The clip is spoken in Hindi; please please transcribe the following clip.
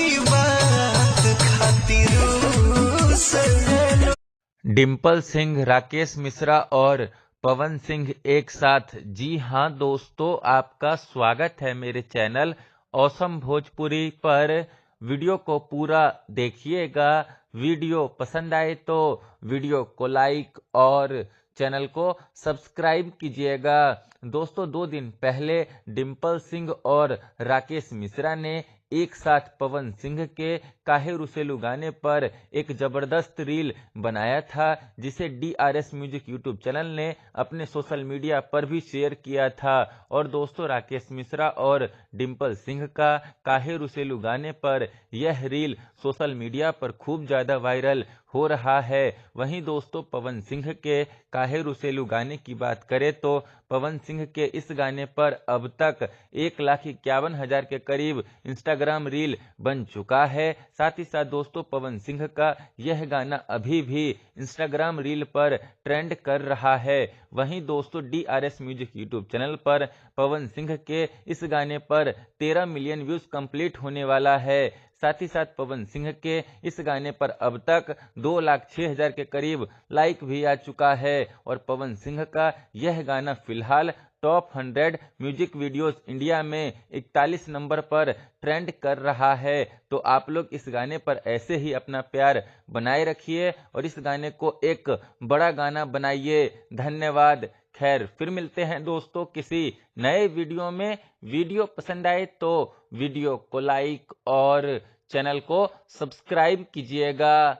की बात खातिर डिम्पल सिंह, राकेश मिश्रा और पवन सिंह एक साथ। जी हाँ दोस्तों, आपका स्वागत है मेरे चैनल ऑसम भोजपुरी पर। वीडियो को पूरा देखिएगा। वीडियो पसंद आए तो वीडियो को लाइक और चैनल को सब्सक्राइब कीजिएगा। दोस्तों, 2 दिन पहले डिम्पल सिंह और राकेश मिश्रा ने एक साथ पवन सिंह के काहे रुसेलू गाने पर एक जबरदस्त रील बनाया था, जिसे DRS म्यूजिक यूट्यूब चैनल ने अपने सोशल मीडिया पर भी शेयर किया था। और दोस्तों, राकेश मिश्रा और डिम्पल सिंह का काहे रुसेलू गाने पर यह रील सोशल मीडिया पर खूब ज्यादा वायरल हो रहा है। वहीं दोस्तों, पवन सिंह के काहे रुसेलू गाने की बात करें तो पवन सिंह के इस गाने पर अब तक 1,51,000 के करीब इंस्टाग्राम रील बन चुका है। साथ ही साथ दोस्तों, पवन सिंह का यह गाना अभी भी इंस्टाग्राम रील पर ट्रेंड कर रहा है। वहीं दोस्तों, DRS म्यूजिक यूट्यूब चैनल पर पवन सिंह के इस गाने पर 13 मिलियन व्यूज कंप्लीट होने वाला है। साथ ही साथ पवन सिंह के इस गाने पर अब तक 2,06,000 के करीब लाइक भी आ चुका है। और पवन सिंह का यह गाना फिलहाल टॉप 100 म्यूजिक वीडियोस इंडिया में 41 नंबर पर ट्रेंड कर रहा है। तो आप लोग इस गाने पर ऐसे ही अपना प्यार बनाए रखिए और इस गाने को एक बड़ा गाना बनाइए। धन्यवाद। खैर, फिर मिलते हैं दोस्तों किसी नए वीडियो में। वीडियो पसंद आए तो वीडियो को लाइक और चैनल को सब्सक्राइब कीजिएगा।